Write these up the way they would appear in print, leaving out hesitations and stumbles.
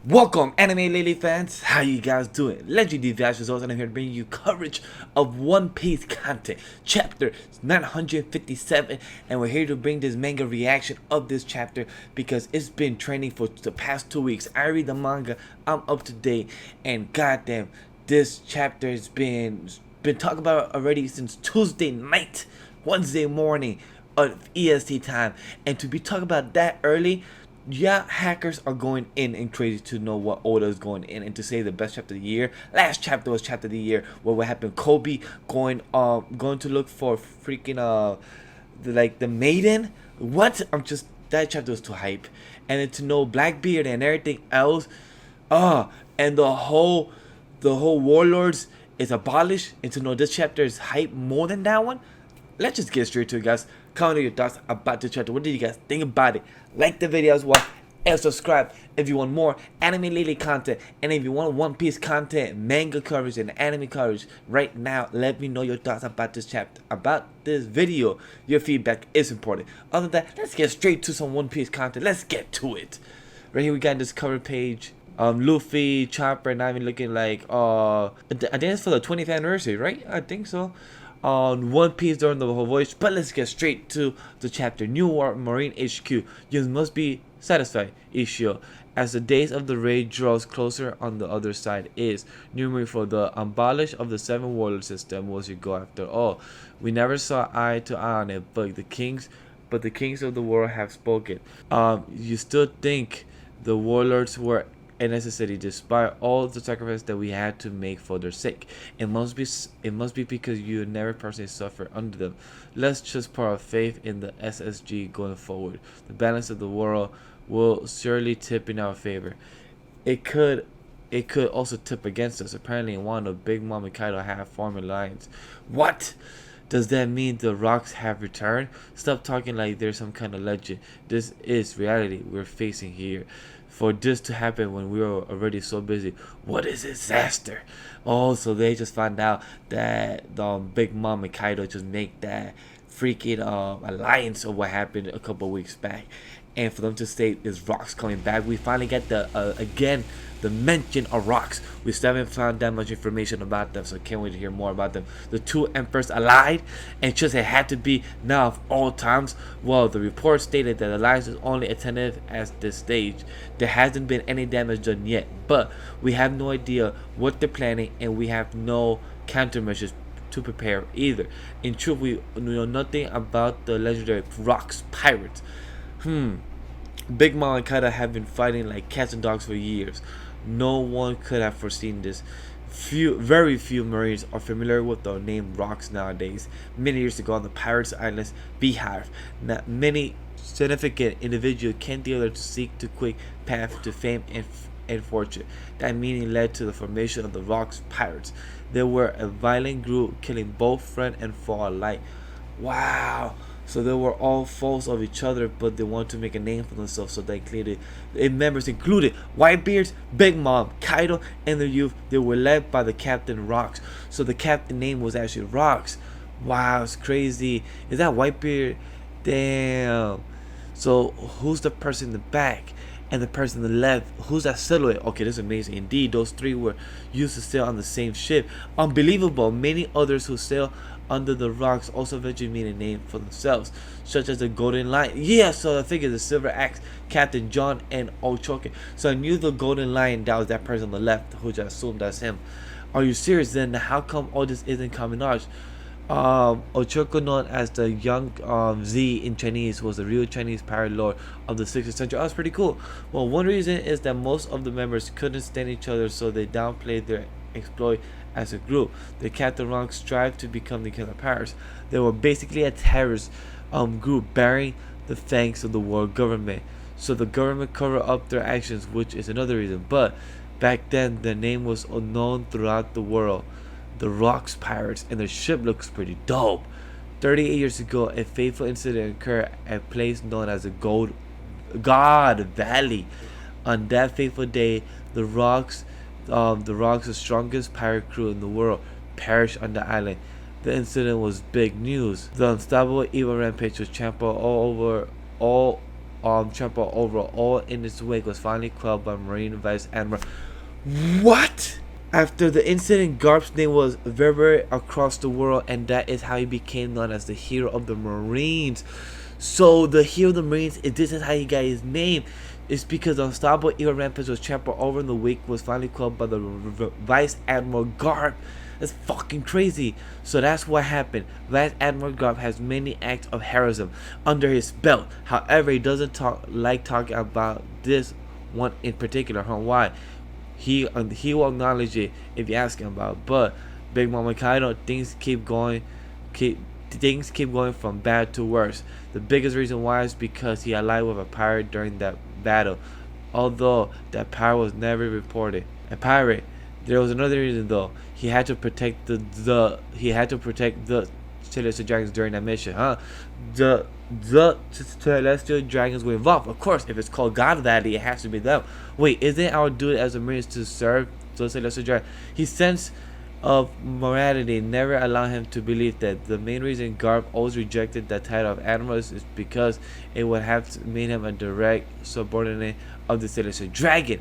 Welcome, Anime Lily fans. How you guys doing? LegendDVash is also, and I'm here to bring you coverage of One Piece content, chapter 957, and we're here to bring this manga reaction of this chapter because it's been trending for the past 2 weeks. I read the manga, I'm up to date, and goddamn, this chapter has been talked about already since Tuesday night, Wednesday morning of EST time, and to be talking about that early. Yeah, hackers are going in and crazy to know what Oda is going in and to say the best chapter of the year. Last chapter was chapter of the year where what happened. Kobe going to look for freaking the maiden. What? That chapter was too hype. And then to know Blackbeard and everything else. And the whole warlords is abolished, and to know this chapter is hype more than that one. Let's just get straight to it, guys. Comment your thoughts about the chapter. What did you guys think about it? Like the video as well, and subscribe if you want more anime Lily content, and if you want One Piece content, manga coverage, and anime coverage. Right now, let me know your thoughts about this chapter, about this video. Your feedback is important. Other than that, let's get straight to some One Piece content. Let's get to it. Right here we got this cover page. Luffy, Chopper, and I'm looking like I think it's for the 20th anniversary, right? I think so. On One Piece during the whole voyage, but let's get straight to the chapter. New War Marine HQ. You must be satisfied, Ishio, as the days of the raid draws closer. On the other side is New Marine for the abolish of the 7 warlord system was your goal after all. We never saw eye to eye on it, but the kings of the world have spoken. You still think the warlords were a necessity despite all the sacrifice that we had to make for their sake. It must be because you never personally suffered under them. Let's just put our faith in the SSG going forward. The balance of the world will surely tip in our favor. It could also tip against us. Apparently in Wano, Big Mom and Kaido have formed alliance. What? Does that mean the rocks have returned? Stop talking like there's some kind of legend. This is reality we're facing here. For this to happen when we were already so busy, what is disaster? Oh, so they just found out that Big Mom and Kaido just make that freaking alliance of what happened a couple weeks back, and for them to say is rocks coming back. We finally get the again the mention of rocks. We still haven't found that much information about them, so can't wait to hear more about them. The 2 emperors allied, and just it had to be now of all times. Well, the report stated that the alliance is only attentive at this stage. There hasn't been any damage done yet, but we have no idea what they're planning, and we have no countermeasures to prepare either. In truth, we know nothing about the legendary rocks pirates. Big Mom and Kaido have been fighting like cats and dogs for years. No one could have foreseen this. Very few Marines are familiar with the name rocks nowadays. Many years ago on the Pirates Islands Beehive, not many significant individuals came together to seek to quick path to fame and fortune. That meaning led to the formation of the Rocks Pirates. They were a violent group, killing both friend and foe alike. Wow. So they were all foes of each other, but they wanted to make a name for themselves, so they included members included Whitebeards, Big Mom, Kaido, and their youth. They were led by the captain Rocks. So the captain name was actually Rocks. Wow, it's crazy. Is that Whitebeard? Damn. So who's the person in the back? And the person on the left, who's that silhouette? Okay, this is amazing. Indeed, those 3 were used to sail on the same ship. Unbelievable. Many others who sail under the rocks also eventually made a name for themselves, such as the Golden Lion. Yeah, so I figured the Silver Axe, Captain John, and Ochoke. So I knew the Golden Lion, that was that person on the left, who just assumed that's him. Are you serious? Then how come all this isn't common knowledge? Ochoke, known as the Young Z in Chinese, was the real Chinese pirate lord of the 16th century. Oh, that's pretty cool. Well, one reason is that most of the members couldn't stand each other, so they downplayed their exploit as a group. The Captain Rocks strived to become the killer pirates. They were basically a terrorist group bearing the thanks of the world government. So the government covered up their actions, which is another reason. But back then, their name was unknown throughout the world. The Rocks Pirates, and their ship looks pretty dope. 38 years ago, a fateful incident occurred at a place known as the God Valley. On that fateful day, the Rocks, the strongest pirate crew in the world, perished on the island. The incident was big news. The unstoppable evil rampage was trampled all trample over all in its wake was finally quelled by Marine Vice Admiral. What? After the incident, Garp's name was revered across the world, and that is how he became known as the hero of the Marines. So the hero of the Marines, this is how he got his name. It's because the unstoppable evil rampage was trampled over in the wake was finally quelled by the Vice Admiral Garp. That's fucking crazy. So that's what happened. Vice Admiral Garp has many acts of heroism under his belt. However, he doesn't like talking about this one in particular. Why? He will acknowledge it if you ask him about it. But Big Mama Kaido, things keep going from bad to worse. The biggest reason why is because he allied with a pirate during that battle, although that pirate was never reported. A pirate. There was another reason though. He had to protect the Celestial Dragons during that mission, huh? The Celestial Dragons were involved. Of course, if it's called God Valley, it has to be them. Wait, isn't our duty as a Marines to serve the Celestial Dragons? His sense of morality never allowed him to believe that. The main reason Garp always rejected the title of Admiral is because it would have made him a direct subordinate of the Celestial Dragon.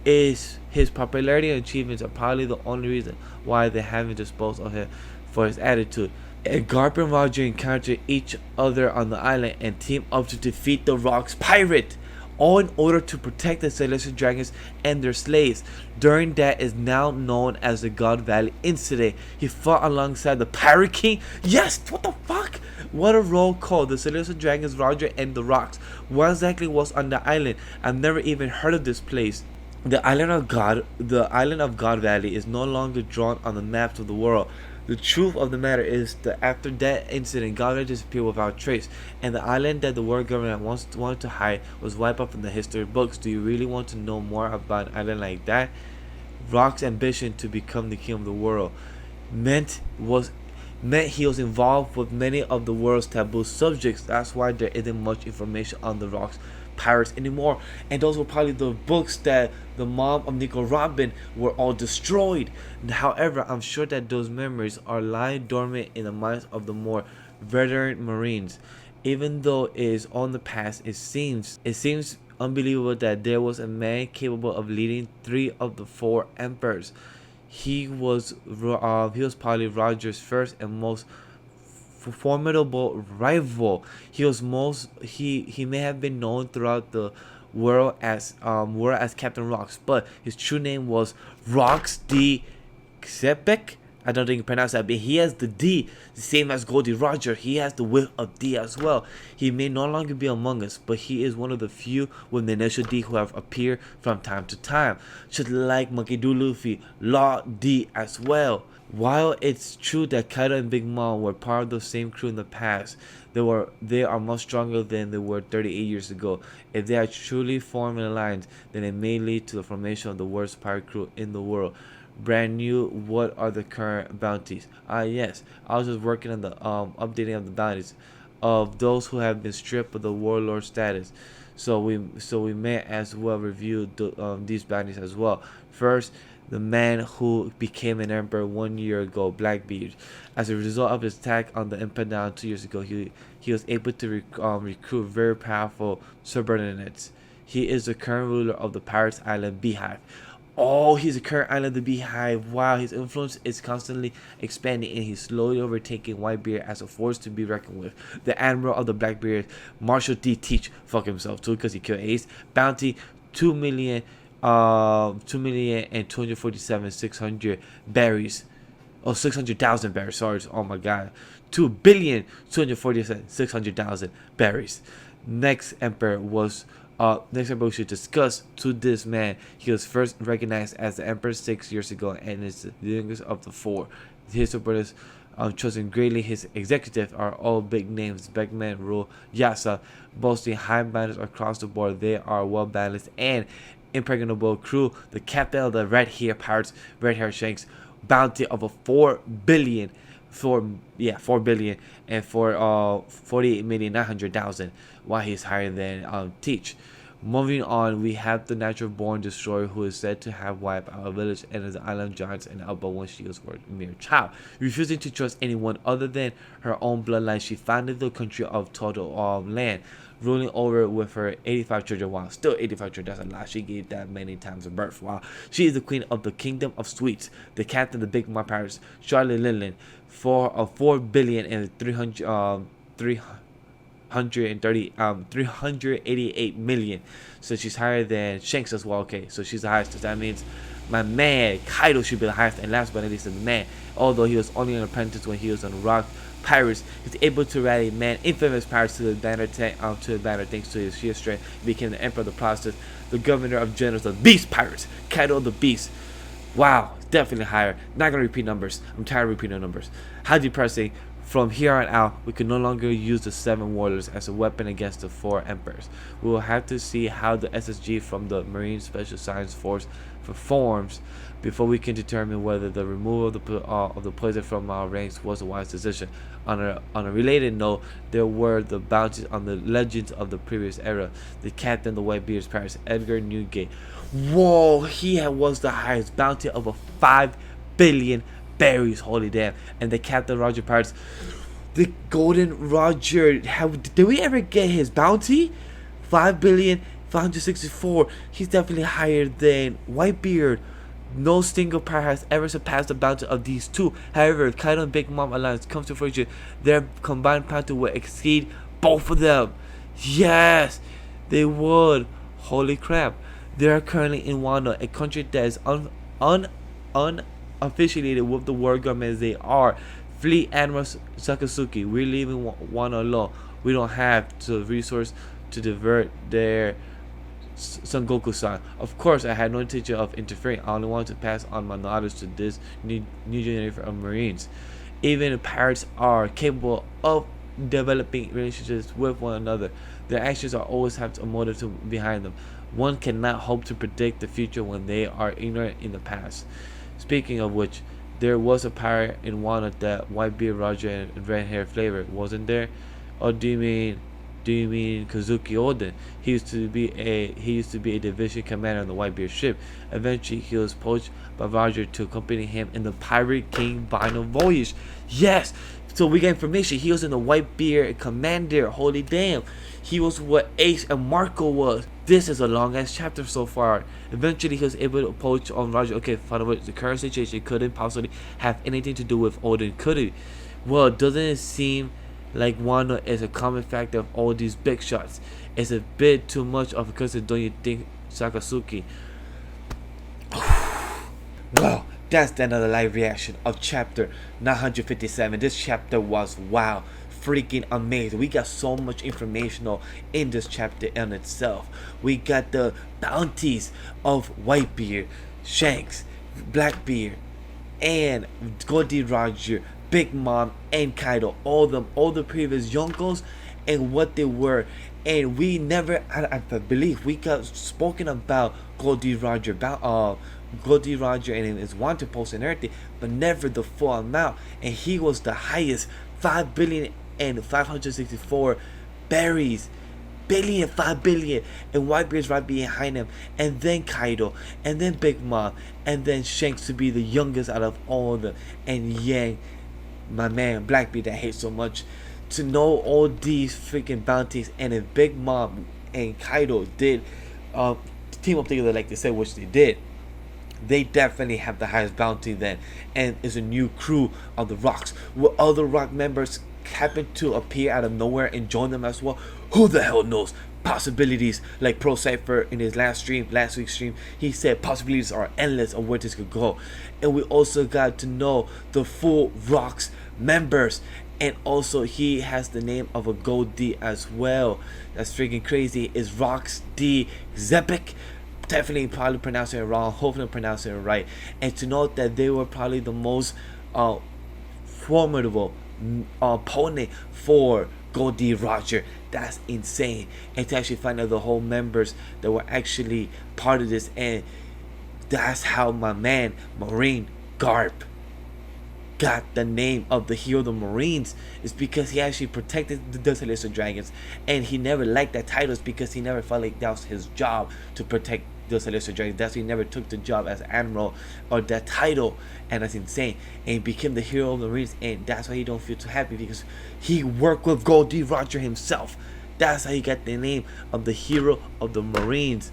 His popularity and achievements are probably the only reason why they haven't disposed of him for his attitude. And Garp and Roger encounter each other on the island and team up to defeat the Rock's pirate, all in order to protect the Celestial Dragons and their slaves. During that is now known as the God Valley Incident. He fought alongside the Pirate King. Yes, what the fuck? What a roll call. The Celestial Dragons, Roger, and the Rocks. What exactly was on the island? I've never even heard of this place. The island of God Valley is no longer drawn on the maps of the world. The truth of the matter is that after that incident, God Valley disappeared without trace, and the island that the world government wanted to hide was wiped out from the history books. Do you really want to know more about an island like that? Rock's ambition to become the king of the world meant he was involved with many of the world's taboo subjects. That's why there isn't much information on the Rock's pirates anymore, and those were probably the books that the mom of Nico Robin were all destroyed. However, I'm sure that those memories are lying dormant in the minds of the more veteran Marines. Even though it is all in the past, it seems unbelievable that there was a man capable of leading 3 of the 4 emperors. He was probably Roger's first and most formidable rival. He may have been known throughout the world as Captain Rocks, but his true name was Rocks D. Xebec. I don't think you pronounce that, but he has the D, the same as Goldie Roger. He has the width of D as well. He may no longer be among us, but he is one of the few with the initial D who have appeared from time to time, just like Monkey D. Luffy, Law D as well. While it's true that Kaido and Big Mom were part of the same crew in the past, they are much stronger than they were 38 years ago. If they are truly formed in alliance, then it may lead to the formation of the worst pirate crew in the world. Brand new, what are the current bounties? Yes, I was just working on the updating of the bounties of those who have been stripped of the warlord status. So we may as well review these bounties as well. First, the man who became an emperor 1 year ago, Blackbeard. As a result of his attack on the Empire Down 2 years ago, he was able to recruit very powerful subordinates. He is the current ruler of the Pirates Island Beehive. Oh, he's the current island of the Beehive. Wow, his influence is constantly expanding, and he's slowly overtaking Whitebeard as a force to be reckoned with. The Admiral of the Blackbeard, Marshal D. Teach, fuck himself too because he killed Ace. Bounty, 2,247,600 berries. Oh, 600,000 berries. Sorry. Oh my god. 2,247,600,000 berries. Next emperor we should discuss to this man. He was first recognized as the emperor 6 years ago and is the youngest of the 4. His supporters chosen greatly. His executives are all big names. Beckman, Rule, Yasa, boasting high banners across the board. They are well balanced and impregnable crew. The captain of the Red Hair Pirates, Red Hair Shanks, bounty of a 4 billion and for 48,900,000. Why he's higher than Teach. Moving on, we have the natural born destroyer who is said to have wiped out a village and the island giants and Alba when she was a mere child. Refusing to trust anyone other than her own bloodline, she founded the country of total land, ruling over with her 85 children. Wow, still 85 children, that's a lot. She gave that many times of birth. Wow. She is the queen of the kingdom of sweets, the captain of the big mom pirates, Charlie Lindland, for 4 billion and 388 million. So she's higher than Shanks as well. Okay, so she's the highest. So that means my man Kaido should be the highest. And last but not least, the man, although he was only an apprentice when he was on Rock Pirates, he's able to rally infamous pirates to the banner thanks to his sheer strength. He became the emperor of the process, the governor of generals, the beast pirates, Kaido the beast. Wow, definitely higher. Not gonna repeat numbers. I'm tired of repeating numbers. How depressing. From here on out, we can no longer use the 7 warlords as a weapon against the 4 emperors. We will have to see how the SSG from the Marine Special Science Force performs before we can determine whether the removal of the poison from our ranks was a wise decision. On a related note, there were the bounties on the legends of the previous era. The captain, the Whitebeard's Paris, Edgar Newgate. Whoa, he was the highest bounty of a 5 billion berries, holy damn. And the Captain Roger Pirates, the Golden Roger, did we ever get his bounty? 5,564,000,000. He's definitely higher than Whitebeard. No single pirate has ever surpassed the bounty of these two. However, if Kaido and Big Mom Alliance comes to fruition, their combined bounty will exceed both of them. Yes, they would. Holy crap. They are currently in Wano, a country that is unaffiliated with the world government as they are. Fleet Admiral Sakasuki, we're leaving Wano alone. We don't have the resource to divert their Son Goku-san. Of course, I had no intention of interfering. I only wanted to pass on my knowledge to this new generation of Marines. Even the pirates are capable of developing relationships with one another. Their actions are always have a motive behind them. One cannot hope to predict the future when they are ignorant in the past. Speaking of which, there was a pirate in Wano that Whitebeard Roger and red hair flavor, wasn't there? Or do you mean Kazuki Oden? He used to be a division commander on the Whitebeard ship. Eventually, he was poached by Roger to accompany him in the Pirate King Wano voyage. Yes. So we got information. He was in the Whitebeard commander. Holy damn. He was what Ace and Marco was. This is a long ass chapter so far. Eventually, he was able to poach on Roger. Okay, finally, the current situation couldn't possibly have anything to do with Oden, could it? Well, doesn't it seem like Wano is a common factor of all these big shots? It's a bit too much of a curse, don't you think, Sakasuki? Well, that's the end of the live reaction of chapter 957. This chapter was wow, freaking amazing. We got so much information in this chapter in itself. We got the bounties of Whitebeard, Shanks, Blackbeard, and Goldie Roger, Big Mom, and Kaido. All the previous Yonkos and what they were. And we never, I believe, we got spoken about Goldie Roger, Goldie Roger and his wanted post and everything, but never the full amount. And he was the highest, 5,564 berries. 5 billion, and Whitebeard's right behind him, and then Kaido, and then Big Mom, and then Shanks to be the youngest out of all of them, and Yang, my man Blackbeard that I hate so much. To know all these freaking bounties, and if Big Mom and Kaido did team up together like they said, which they did, they definitely have the highest bounty then, and is a new crew of the Rocks. Will other Rock members happen to appear out of nowhere and join them as well? Who the hell knows? Possibilities, like Pro Cypher in his last week's stream, he said possibilities are endless of where this could go. And we also got to know the full Rocks members, and also he has the name of a Gold D as well. That's freaking crazy. Is Rocks D Xebec? Definitely probably pronouncing it wrong, hopefully I'm pronouncing it right. And to note that they were probably the most formidable opponent for Goldie Roger. That's insane. And to actually find out the whole members that were actually part of this, and that's how my man Marine Garp got the name of the hero of the Marines is because he actually protected the Celestial Dragons, and he never liked that title is because he never felt like that was his job to protect the Celestial Dragons. That's why he never took the job as Admiral or that title, and that's insane. And he became the hero of the Marines, and that's why he don't feel too happy because he worked with GoldDVash himself. That's how he got the name of the hero of the Marines.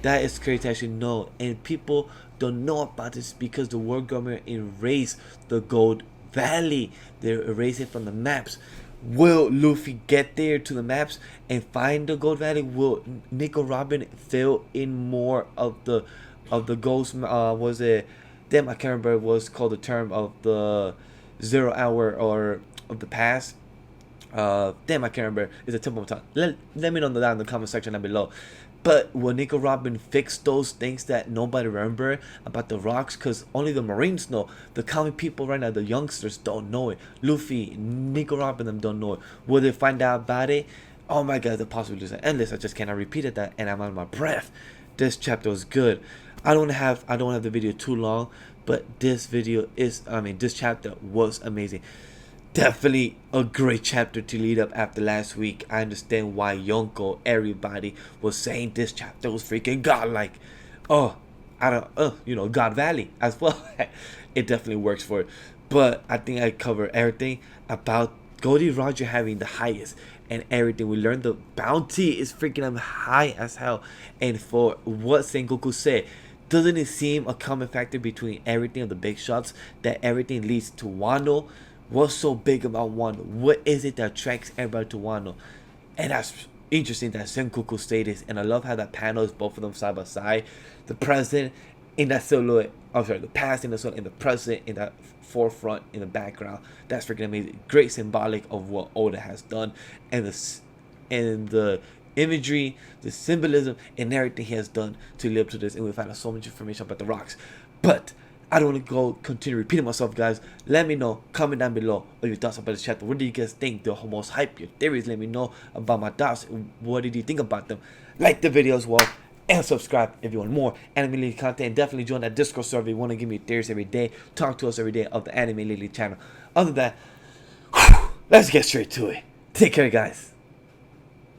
That is crazy to actually know, and people don't know about this because the world government erased the Gold Valley. They erased it from the maps. Will Luffy get there to the maps and find the Gold Valley? Will Nico Robin fill in more of the ghost? Was it? Damn, I can't remember what was called the term of the 0 hour or of the past. Damn, I can't remember. It's a tip of my tongue. Let me know down in the comment section down below. But will Nico Robin fix those things that nobody remember about the rocks? Because only the Marines know. The common people right now, the youngsters, don't know it. Luffy, Nico Robin, them don't know it. Will they find out about it? Oh my god, the possibilities are endless. I just cannot repeat it, that, and I'm out of my breath. This chapter was good. I don't have the video too long, but this chapter was amazing. Definitely a great chapter to lead up after last week. I understand why Yonko, everybody was saying this chapter was freaking godlike. God Valley as well. It definitely works for it. But I think I covered everything about GoldDVash having the highest and everything. We learned the bounty is freaking high as hell. And for what Sengoku said, doesn't it seem a common factor between everything of the big shots that everything leads to Wano? What's so big about Wano? What is it that attracts everybody to Wano? And that's interesting that Sengoku stated this. And I love how that panel is both of them side by side. The present in that silhouette. I'm sorry, the past in the silhouette and the present in that forefront in the background. That's freaking amazing. Great symbolic of what Oda has done. And the imagery, the symbolism, and everything he has done to live up to this. And we found out so much information about the rocks. But I don't want to continue repeating myself, guys. Let me know, comment down below what your thoughts about this chapter. What do you guys think? The most hype, your theories. Let me know about my thoughts. What did you think about them? Like the video as well, and subscribe if you want more anime related content. And definitely join that Discord server if you want to give me theories every day. Talk to us every day of the anime related channel. Other than that, let's get straight to it. Take care, guys.